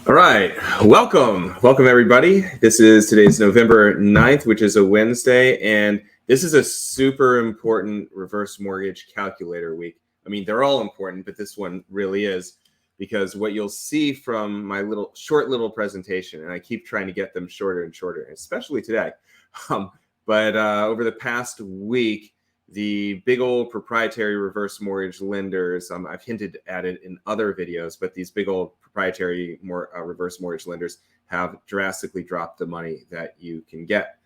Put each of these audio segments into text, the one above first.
All right, welcome everybody. This is today's November 9th, which is a Wednesday, and this is a super important reverse mortgage calculator week. I mean, they're all important, but this one really is, because what you'll see from my short little presentation, and I keep trying to get them shorter and shorter, especially today, but over the past week, the big old proprietary reverse mortgage lenders, I've hinted at it in other videos, but these big old proprietary reverse mortgage lenders have drastically dropped the money that you can get.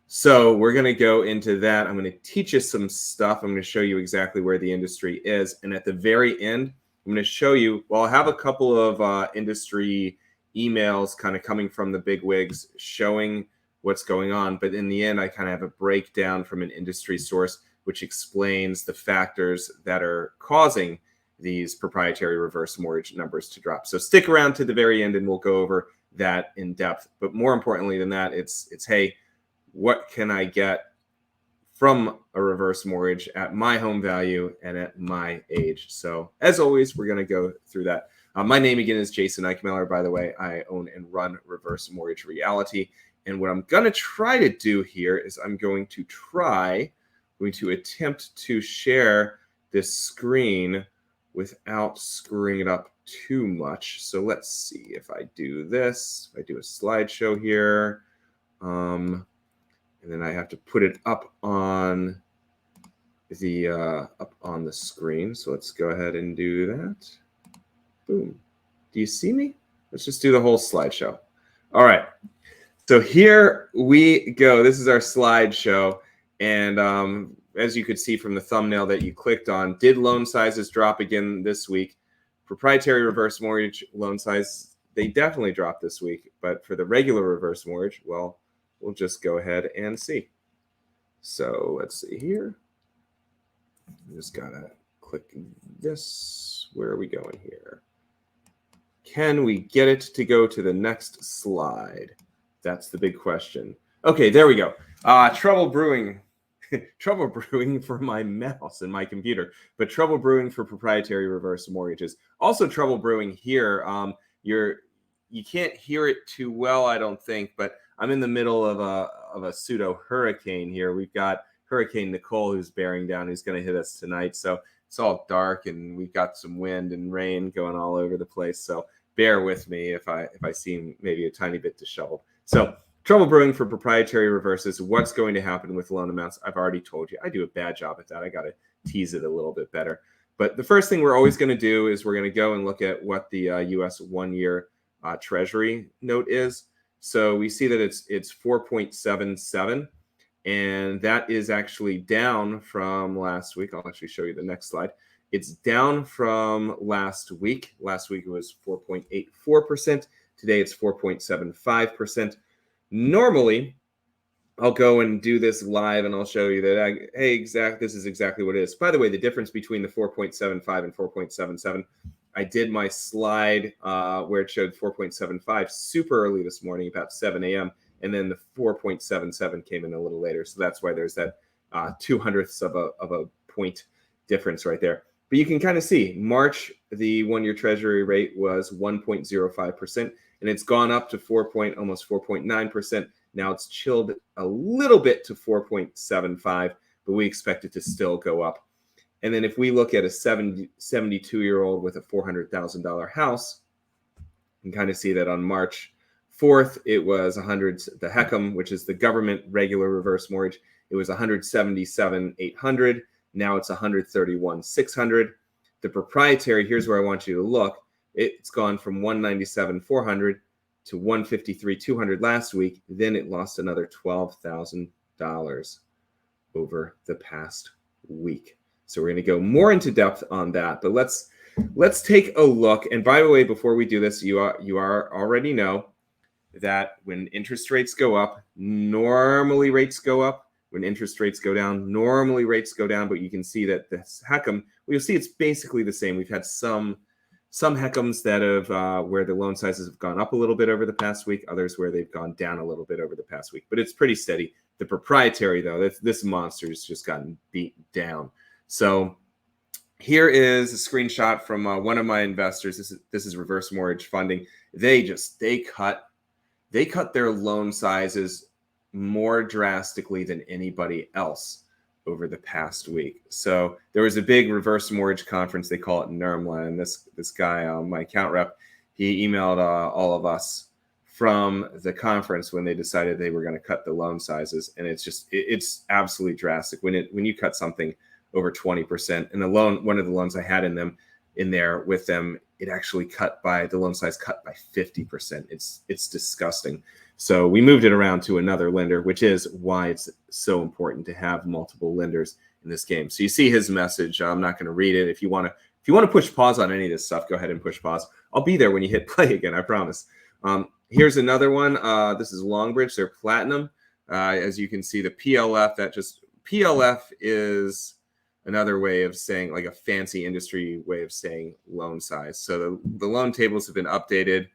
So we're going to go into that. I'm going to teach you some stuff. I'm going to show you exactly where the industry is. And at the very end, I'm going to show you, well, I have a couple of industry emails kind of coming from the big wigs showing what's going on. But in the end, I kind of have a breakdown from an industry source which explains the factors that are causing these proprietary reverse mortgage numbers to drop. So stick around to the very end and we'll go over that in depth. But more importantly than that, it's hey, what can I get from a reverse mortgage at my home value and at my age? So as always, we're going to go through that. My name again is Jason Eichmiller. By the way, I own and run Reverse Mortgage Reality. And what I'm going to try to do here is I'm going to attempt to share this screen without screwing it up too much. So let's see if I do this. If I do a slideshow here, and then I have to put it up on the screen. So let's go ahead and do that. Boom. Do you see me? Let's just do the whole slideshow. All right. So here we go. This is our slideshow. And as you could see from the thumbnail that you clicked on, did loan sizes drop again this week? Proprietary reverse mortgage loan size, they definitely dropped this week. But for the regular reverse mortgage, well, we'll just go ahead and see. So let's see here. I just gotta click this. Where are we going here? Can we get it to go to the next slide? That's the big question. Okay, there we go. Trouble brewing for my mouse and my computer, but trouble brewing for proprietary reverse mortgages. Also trouble brewing here. You can't hear it too well, I don't think, but I'm in the middle of a pseudo hurricane here. We've got Hurricane Nicole who's bearing down, who's going to hit us tonight. So it's all dark and we've got some wind and rain going all over the place. So bear with me if I seem maybe a tiny bit disheveled. So trouble brewing for proprietary reverses. What's going to happen with loan amounts? I've already told you. I do a bad job at that. I got to tease it a little bit better. But the first thing we're always going to do is we're going to go and look at what the U.S. one-year Treasury note is. So we see that it's 4.77, and that is actually down from last week. I'll actually show you the next slide. It's down from last week. Last week it was 4.84%. Today it's 4.75%. Normally, I'll go and do this live and I'll show you that, this is exactly what it is. By the way, the difference between the 4.75 and 4.77, I did my slide where it showed 4.75 super early this morning, about 7 a.m., and then the 4.77 came in a little later. So that's why there's that 0.02 of a point difference right there. But you can kind of see March, the one-year Treasury rate was 1.05%. And it's gone up to almost 4.9%. Now it's chilled a little bit to 4.75, but we expect it to still go up. And then if we look at a 72-year-old with a $400,000 house, you can kind of see that on March 4th, it was the hecm, which is the government regular reverse mortgage. It was 177,800. Now it's 131,600. The proprietary, here's where I want you to look. It's gone from 197,400 to 153,200 last week. Then it lost another $12,000 over the past week. So we're going to go more into depth on that. But let's take a look. And by the way, before we do this, you already know that when interest rates go up, normally rates go up. When interest rates go down, normally rates go down. But you can see that this hecm, you'll see it's basically the same. We've had some hecms that have where the loan sizes have gone up a little bit over the past week, others where they've gone down a little bit over the past week, but it's pretty steady. The proprietary, though, this monster has just gotten beat down. So Here is a screenshot from one of my investors. This is reverse mortgage funding. They cut their loan sizes more drastically than anybody else over the past week. So there was a big reverse mortgage conference. They call it NERMLA, and this guy, my account rep, he emailed all of us from the conference when they decided they were going to cut the loan sizes, and it's absolutely drastic when you cut something over 20%. And one of the loans I had in there with them, it actually the loan size cut by 50%. It's disgusting. So we moved it around to another lender, which is why it's so important to have multiple lenders in this game. So you see his message. I'm not going to read it. If you want to push pause on any of this stuff, go ahead and push pause. I'll be there when you hit play again, I promise. Here's another one. This is Longbridge. They're platinum. As you can see, the PLF, PLF is another way of saying, like a fancy industry way of saying loan size. So the loan tables have been updated,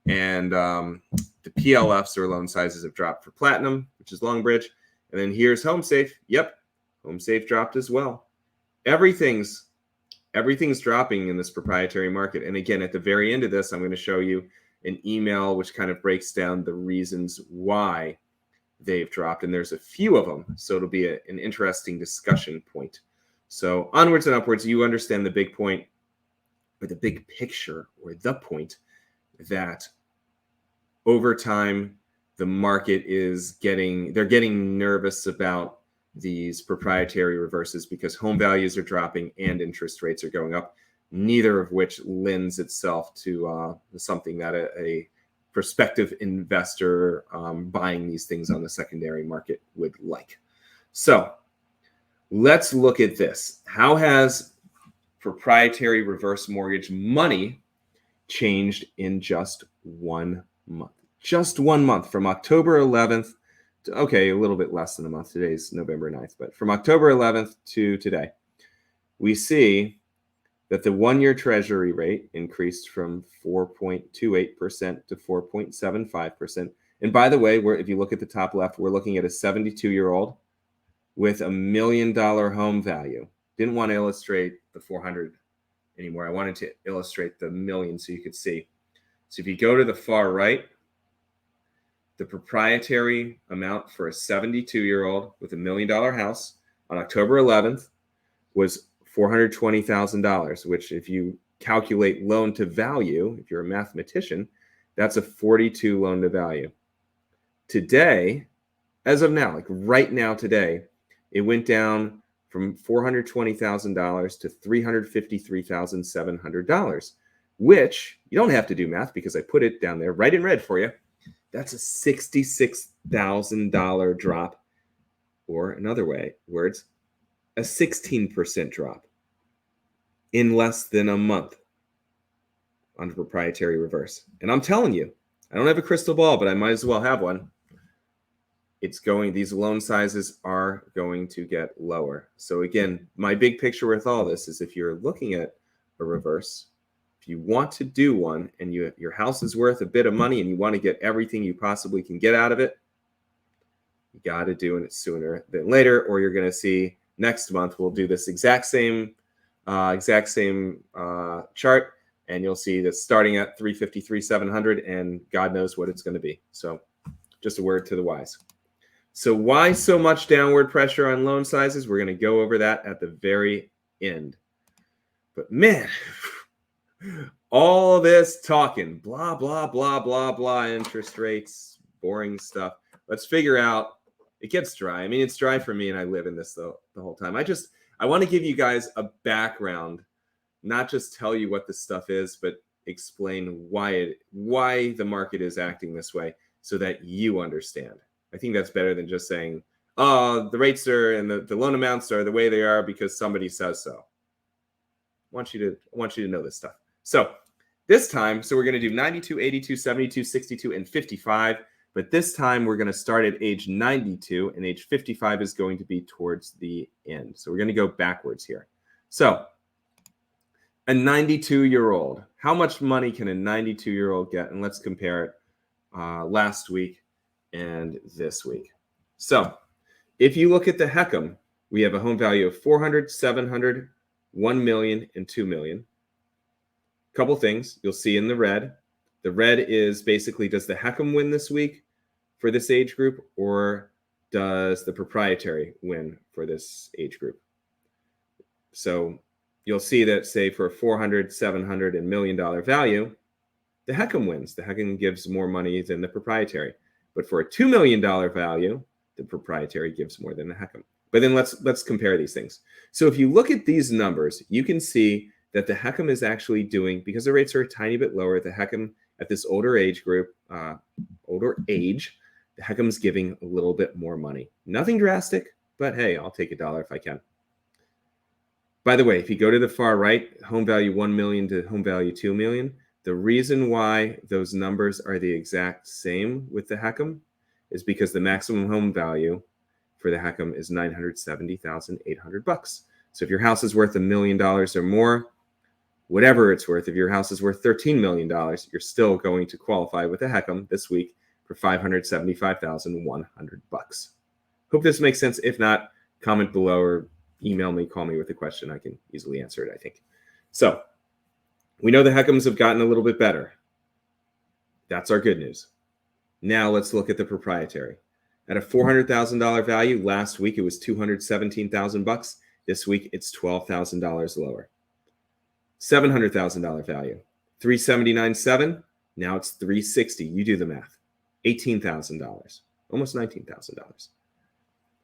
and the PLFs, or loan sizes, have dropped for platinum, which is Longbridge. And then here's homesafe. Yep, homesafe dropped as well. Everything's dropping in this proprietary market. And again, at the very end of this, I'm going to show you an email which kind of breaks down the reasons why they've dropped. And there's a few of them. So it'll be an interesting discussion point. So onwards and upwards, you understand the big point, or the big picture, or the point that over time, the market they're getting nervous about these proprietary reverses because home values are dropping and interest rates are going up, neither of which lends itself to something that a prospective investor buying these things on the secondary market would like. So let's look at this. How has proprietary reverse mortgage money changed in just 1 month? Just 1 month, from October 11th to, a little bit less than a month. Today's November 9th, but from October 11th to today, we see that the 1-year Treasury rate increased from 4.28% to 4.75%. And by the way, if you look at the top left, we're looking at a 72-year-old with $1 million home value. Didn't want to illustrate the 400 anymore. I wanted to illustrate the million so you could see. So if you go to the far right, the proprietary amount for a 72-year-old with $1 million house on October 11th was $420,000, which, if you calculate loan to value, if you're a mathematician, that's a 42 loan to value. Today, as of now, like right now today, it went down from $420,000 to $353,700, which you don't have to do math because I put it down there right in red for you. That's a $66,000 drop, or in other words, a 16% drop in less than a month on proprietary reverse. And I'm telling you, I don't have a crystal ball, but I might as well have one. These loan sizes are going to get lower. So again, my big picture with all this is, if you're looking at a reverse, if you want to do one and your house is worth a bit of money and you want to get everything you possibly can get out of it, you got to do it sooner than later, or you're going to see next month we'll do this exact same chart, and you'll see that starting at 353,700, and God knows what it's going to be. So just a word to the wise. So why so much downward pressure on loan sizes? We're going to go over that at the very end. But man, all this talking, blah, blah, blah, blah, blah, interest rates, boring stuff. Let's figure out, it gets dry. I mean, it's dry for me, and I live in this the whole time. I want to give you guys a background, not just tell you what this stuff is, but explain why the market is acting this way so that you understand. I think that's better than just saying, oh, the rates are and the loan amounts are the way they are because somebody says so. I want you to know this stuff. So this time, we're going to do 92, 82, 72, 62, and 55. But this time we're going to start at age 92, and age 55 is going to be towards the end. So we're going to go backwards here. So a 92-year-old, how much money can a 92-year-old get? And let's compare it last week and this week. So if you look at the HECM, we have a home value of 400, 700, 1 million, and 2 million. Couple things you'll see in the red. The red is basically, does the HECM win this week for this age group, or does the proprietary win for this age group? So you'll see that, say, for a $400, $700, and $1 million value, the HECM wins. The HECM gives more money than the proprietary. But for a $2 million value, the proprietary gives more than the HECM. But then let's compare these things. So if you look at these numbers, you can see that the HECM is actually doing, because the rates are a tiny bit lower, the HECM at this older age group, the HECM is giving a little bit more money. Nothing drastic, but hey, I'll take $1 if I can. By the way, if you go to the far right, home value 1 million to home value 2 million, the reason why those numbers are the exact same with the HECM is because the maximum home value for the HECM is $970,800. So if your house is worth $1 million or more, whatever it's worth, if your house is worth $13 million, you're still going to qualify with the HECM this week for $575,100. Hope this makes sense. If not, comment below or email me, call me with a question. I can easily answer it, I think. So we know the HECMs have gotten a little bit better. That's our good news. Now let's look at the proprietary. At a $400,000 value, last week it was $217,000. This week it's $12,000 lower. $700,000 value, $379,700. Now it's $360,000. You do the math. $18,000, almost $19,000.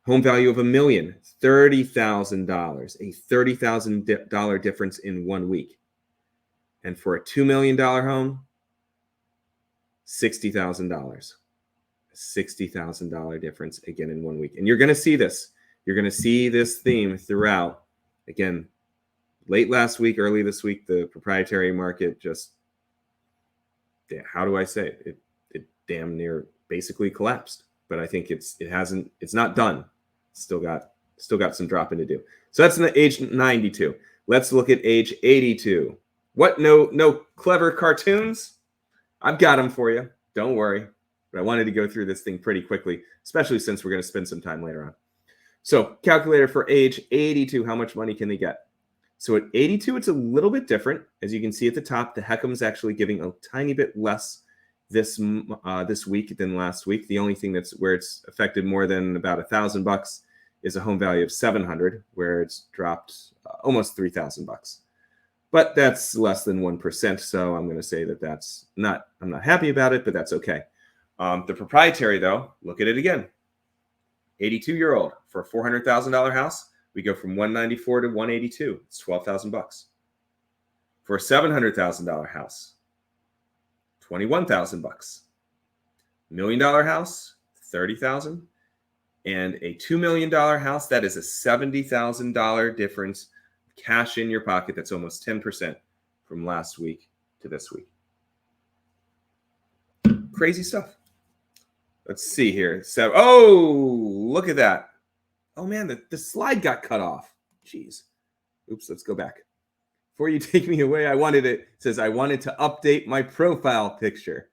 Home value of $1 million, $30,000, a $30,000 difference in 1 week. And for a $2 million home, $60,000. $60,000 difference again in 1 week. And you're going to see this. You're going to see this theme throughout. Again, late last week, early this week, the proprietary market just, how do I say it? It damn near basically collapsed. But I think it's not done. Still got some dropping to do. So that's the age 92. Let's look at age 82. What? No clever cartoons? I've got them for you. Don't worry. But I wanted to go through this thing pretty quickly, especially since we're going to spend some time later on. So calculator for age 82, how much money can they get? So at 82, it's a little bit different. As you can see at the top, the HECM is actually giving a tiny bit less this week than last week. The only thing that's where it's affected more than about $1,000 is a home value of $700, where it's dropped almost $3,000. But that's less than 1%. So I'm going to say that I'm not happy about it, but that's okay. The proprietary, though, look at it again. 82-year-old for a $400,000 house, we go from 194 to 182. It's $12,000. For a $700,000 house, $21,000. $1 million house, $30,000. And a $2 million house, that is a $70,000 difference. Cash in your pocket. That's almost 10% from last week to this week. Crazy stuff. Let's see here. So, look at that. Oh man, the slide got cut off. Jeez. Oops, let's go back. Before you take me away, it says I wanted to update my profile picture.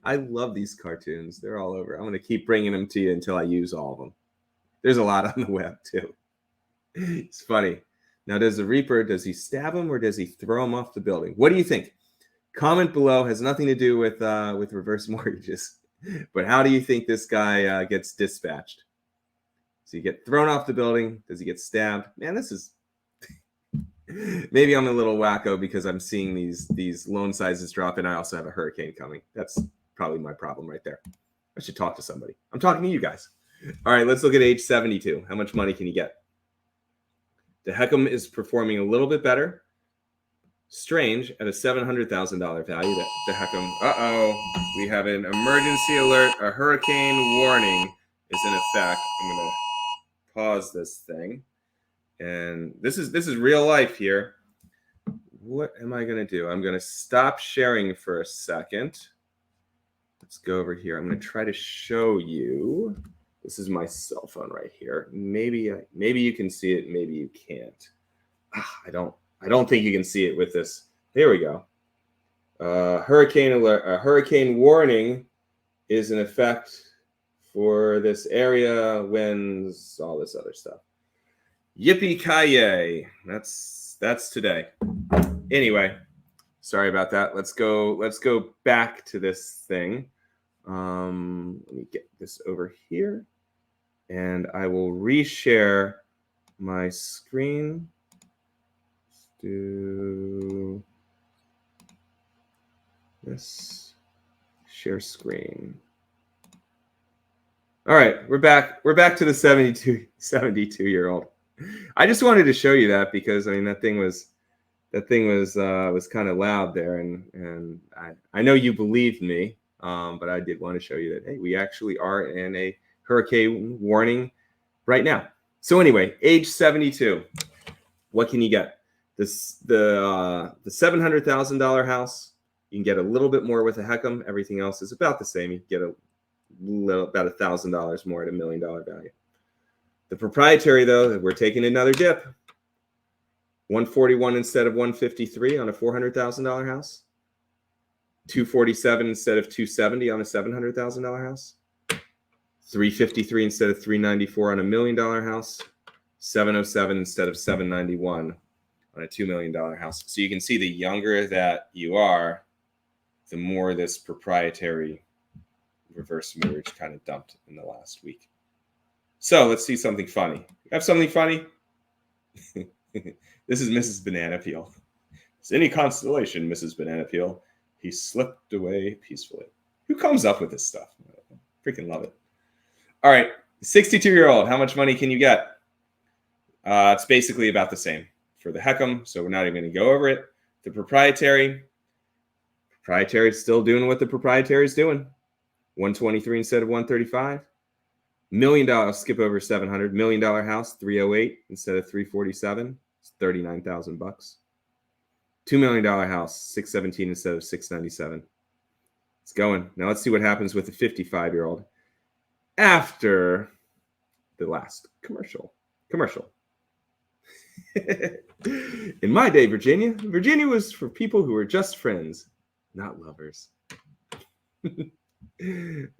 I love these cartoons. They're all over. I'm going to keep bringing them to you until I use all of them. There's a lot on the web too. It's funny. Now, does the Reaper, does he stab him or does he throw him off the building? What do you think? Comment below. Has nothing to do with reverse mortgages. But how do you think this guy gets dispatched? Does he get thrown off the building? Does he get stabbed? Man, this is... Maybe I'm a little wacko because I'm seeing these loan sizes drop, and I also have a hurricane coming. That's probably my problem right there. I should talk to somebody. I'm talking to you guys. All right, let's look at age 72. How much money can you get? The HECM is performing a little bit better. Strange, at a $700,000 value, that the HECM, we have an emergency alert. A hurricane warning is in effect. I'm going to pause this thing. And this is real life here. What am I going to do? I'm going to stop sharing for a second. Let's go over here. I'm going to try to show you. This is my cell phone right here. Maybe you can see it. Maybe you can't. I don't think you can see it with this. Here we go. Hurricane alert. A hurricane warning is in effect for this area. Winds. All this other stuff. Yippee-ki-yay. That's today. Anyway, sorry about that. Let's go back to this thing. Let me get this over here, and I will reshare my screen. Let's do this. Share screen. All right, we're back. We're back to the 72-year-old. I just wanted to show you that because I mean that thing was kind of loud there, and I know you believed me, but I did want to show you that hey, we actually are in a hurricane warning right now. So anyway, age 72. What can you get? The $700,000 house. You can get a little bit more with a HECM. Everything else is about the same. You can get about $1,000 more at $1 million value. The proprietary, though, we're taking another dip. 141 instead of 153 on a $400,000 house. 247 instead of 270 on a $700,000 house. 353 instead of 394 on a $1 million house. 707 instead of 791 on a $2 million house. So you can see the younger that you are, the more this proprietary reverse mortgage kind of dumped in the last week. So let's see something funny. You have something funny? This is Mrs. Banana Peel. It's any constellation, Mrs. Banana Peel. He slipped away peacefully. Who comes up with this stuff? I freaking love it. All right, 62-year-old. How much money can you get? It's basically about the same for the HECM, so we're not even going to go over it. The proprietary is still doing what the proprietary is doing. 123 instead of 135. $1 million, skip over 700. $1 million house, 308 instead of 347. It's $39,000. $2 million house, 617 instead of 697. It's going. Now let's see what happens with the 55-year-old after the last commercial. In my day, Virginia was for people who were just friends, not lovers. I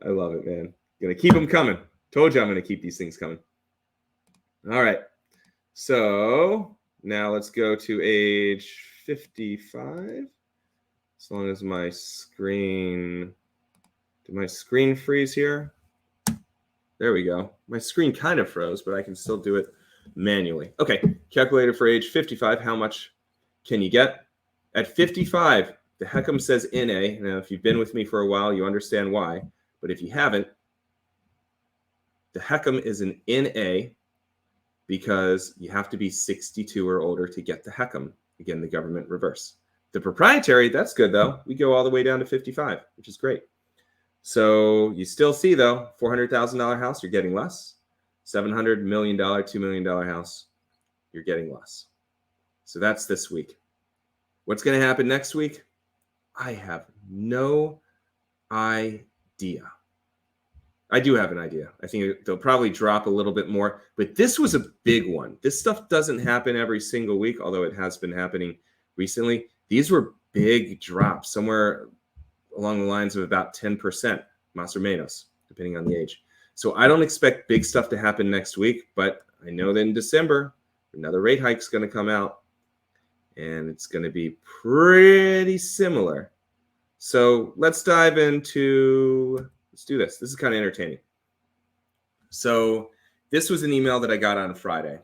love it, man. Gonna keep them coming. Told you I'm gonna keep these things coming. All right. So now let's go to age 55. As long as my screen, did my screen freeze here? There we go. My screen kind of froze, but I can still do it manually. Okay, calculator for age 55. How much can you get? At 55, the HECM says NA. Now, if you've been with me for a while, you understand why. But if you haven't, the HECM is an NA because you have to be 62 or older to get the HECM. Again, the government reverse. The proprietary, that's good, though. We go all the way down to 55, which is great. So you still see, though, $400,000 house, you're getting less. $700 million, $2 million house, you're getting less. So that's this week. What's going to happen next week? I have no idea. I do have an idea. I think they'll probably drop a little bit more, but this was a big one. This stuff doesn't happen every single week, although it has been happening recently. These were big drops, somewhere along the lines of about 10%, más o menos, depending on the age. So I don't expect big stuff to happen next week, but I know that in December, another rate hike is going to come out, and it's going to be pretty similar. So let's dive into, let's do this. This is kind of entertaining. So this was an email that I got on Friday,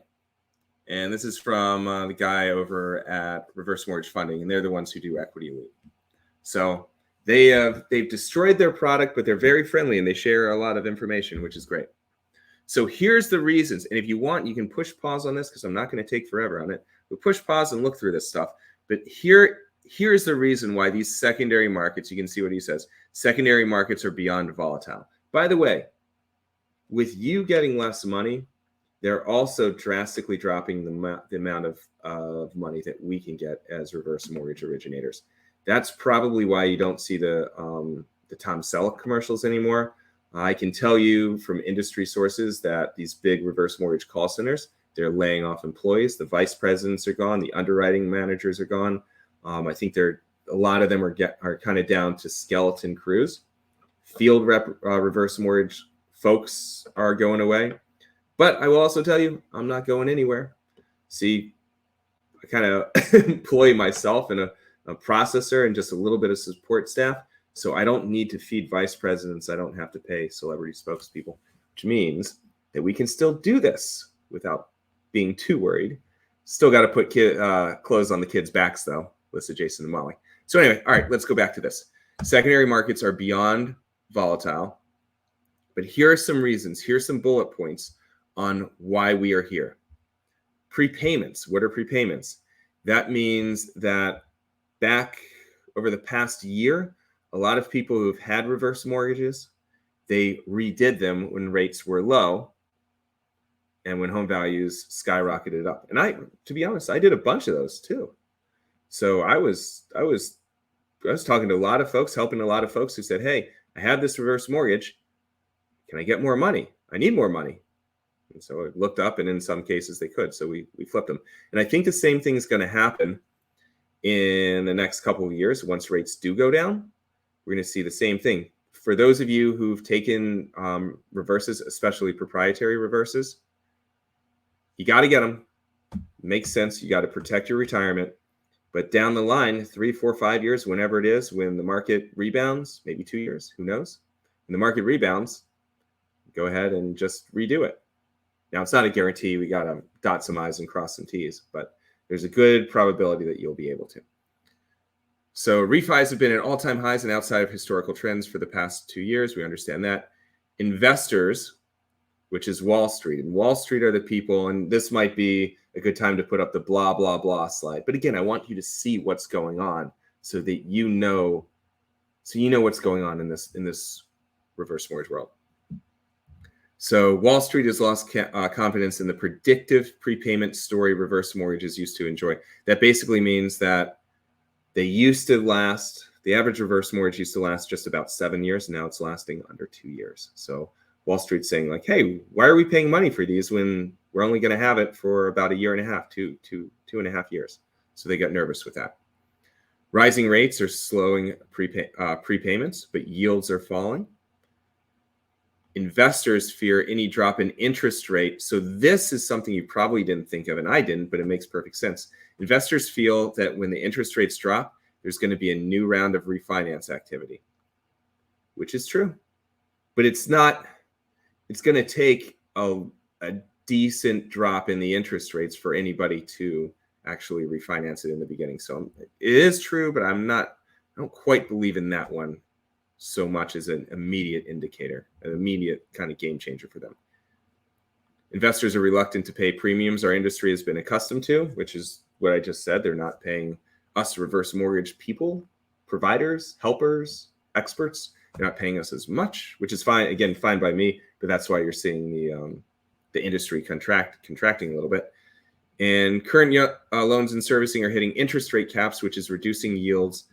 and this is from the guy over at Reverse Mortgage Funding, and they're the ones who do Equity Elite. So they've destroyed their product, but they're very friendly, and they share a lot of information, which is great. So here's the reasons. And if you want, you can push pause on this because I'm not going to take forever on it. But push pause and look through this stuff. But here's the reason why these secondary markets, you can see what he says, secondary markets are beyond volatile. By the way, with you getting less money, they're also drastically dropping the amount of money that we can get as reverse mortgage originators. That's probably why you don't see the Tom Selleck commercials anymore. I can tell you from industry sources that these big reverse mortgage call centers, they're laying off employees. The vice presidents are gone. The underwriting managers are gone. I think a lot of them are kind of down to skeleton crews. Field reverse mortgage folks are going away. But I will also tell you, I'm not going anywhere. See, I kind of employ myself and a processor and just a little bit of support staff. So I don't need to feed vice presidents. I don't have to pay celebrity spokespeople, which means that we can still do this without being too worried. Still got to put clothes on the kids' backs, though. Listen, Jason and Molly. So anyway, all right, let's go back to this. Secondary markets are beyond volatile, but here are some reasons. Here's some bullet points on why we are here. Prepayments. What are prepayments? That means that back over the past year, a lot of people who've had reverse mortgages, they redid them when rates were low and when home values skyrocketed up. And to be honest, I did a bunch of those too. So I was talking to a lot of folks, helping a lot of folks who said, hey, I have this reverse mortgage. Can I get more money? I need more money. And so I looked up, and in some cases they could. So we flipped them. And I think the same thing is going to happen in the next couple of years. Once rates do go down, we're going to see the same thing. For those of you who've taken reverses, especially proprietary reverses, you got to get them. Makes sense. You got to protect your retirement. But down the line, 3, 4, 5 years, whenever it is, when the market rebounds, maybe 2 years, who knows? When the market rebounds, go ahead and just redo it. Now, it's not a guarantee. We got to dot some I's and cross some T's, but there's a good probability that you'll be able to. So refis have been at all-time highs and outside of historical trends for the past 2 years. We understand that. Investors, which is Wall Street, and Wall Street are the people, and this might be a good time to put up the blah, blah, blah slide. But again, I want you to see what's going on so that you know what's going on in this reverse mortgage world. So Wall Street has lost confidence in the predictive prepayment story reverse mortgages used to enjoy. That basically means that they used to last, the average reverse mortgage used to last just about 7 years. Now it's lasting under 2 years. So Wall Street's saying like, hey, why are we paying money for these when we're only going to have it for about 1.5 years, 2.5 years? So they got nervous with that. Rising rates are slowing prepayments, but yields are falling. Investors fear any drop in interest rate. So this is something you probably didn't think of, and I didn't, but it makes perfect sense. Investors feel that when the interest rates drop, there's going to be a new round of refinance activity, which is true. But it's not, it's going to take a decent drop in the interest rates for anybody to actually refinance it in the beginning. So it is true, but I don't quite believe in that one so much as an immediate indicator, an immediate kind of game changer for them. Investors are reluctant to pay premiums our industry has been accustomed to, which is what I just said. They're not paying us reverse mortgage people, providers, helpers, experts. They're not paying us as much, which is fine. Again, fine by me, but that's why you're seeing the industry contracting a little bit. And current loans and servicing are hitting interest rate caps, which is reducing yields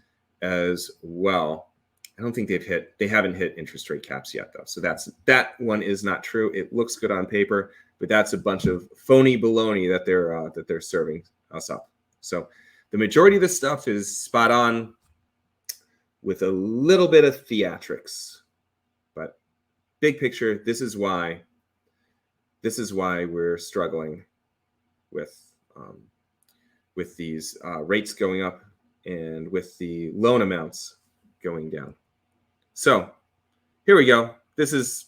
as well. I don't think they haven't hit interest rate caps yet, though. So that one is not true. It looks good on paper, but that's a bunch of phony baloney that they're serving us up. So the majority of this stuff is spot on with a little bit of theatrics, but big picture, this is why we're struggling with these rates going up and with the loan amounts going down. So here we go. This is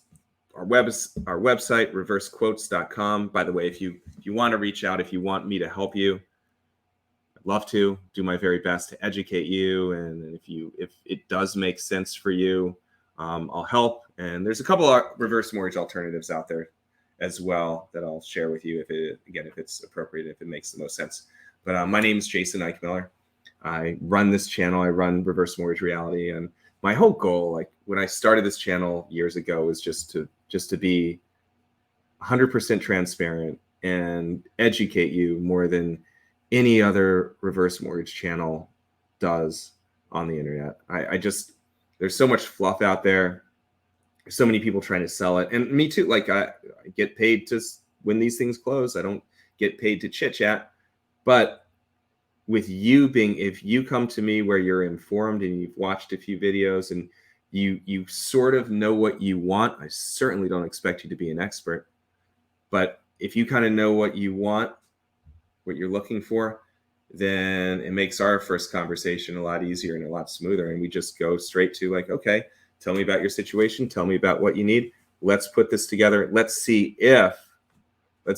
our website, reversequotes.com. By the way, if you want to reach out, if you want me to help you, I'd love to do my very best to educate you. And if it does make sense for you, I'll help. And there's a couple of reverse mortgage alternatives out there as well that I'll share with you if it's appropriate, if it makes the most sense. But my name is Jason Eichmiller. I run this channel. I run Reverse Mortgage Reality, and my whole goal, like when I started this channel years ago, was just to be 100% transparent and educate you more than any other reverse mortgage channel does on the internet. There's so much fluff out there. There's so many people trying to sell it, and me too. Like I get paid to when these things close. I don't get paid to chit chat, but with you if you come to me where you're informed and you've watched a few videos and you sort of know what you want, I certainly don't expect you to be an expert, but if you kind of know what you want, what you're looking for, then it makes our first conversation a lot easier and a lot smoother. And we just go straight to like, okay, tell me about your situation. Tell me about what you need. Let's put this together. Let's see if a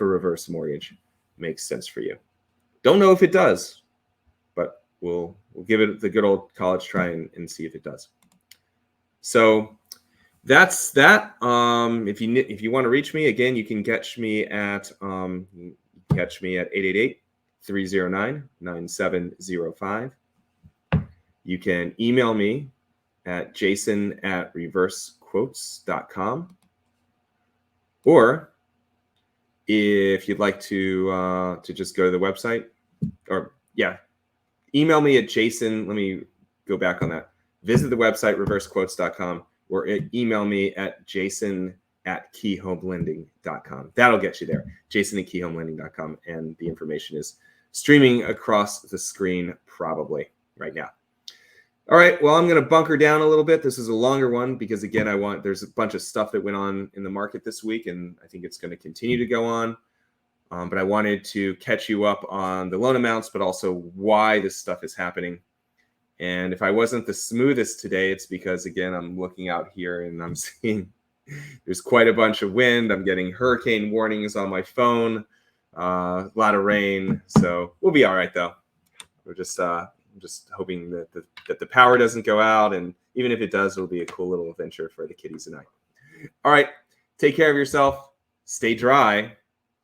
reverse mortgage makes sense for you. Don't know if it does, but we'll give it the good old college try and see if it does. So that's that. If you want to reach me, again, you can catch me at 888-309-9705. You can email me at jason@reversequotes.com. Or if you'd like to just go to the website, or email me at Jason. Let me go back on that. Visit the website, reversequotes.com, or email me at jason@keyhomelending.com. That'll get you there. Jason@keyhomelending.com. And the information is streaming across the screen probably right now. All right, well, I'm going to bunker down a little bit. This is a longer one because, again, there's a bunch of stuff that went on in the market this week, and I think it's going to continue to go on. But I wanted to catch you up on the loan amounts, but also why this stuff is happening. And if I wasn't the smoothest today, it's because, again, I'm looking out here and I'm seeing there's quite a bunch of wind. I'm getting hurricane warnings on my phone, a lot of rain. So we'll be all right, though. We're just hoping that the power doesn't go out. And even if it does, it'll be a cool little adventure for the kiddies and I. All right. Take care of yourself. Stay dry,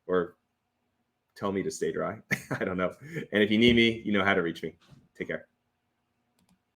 or tell me to stay dry. I don't know. And if you need me, you know how to reach me. Take care.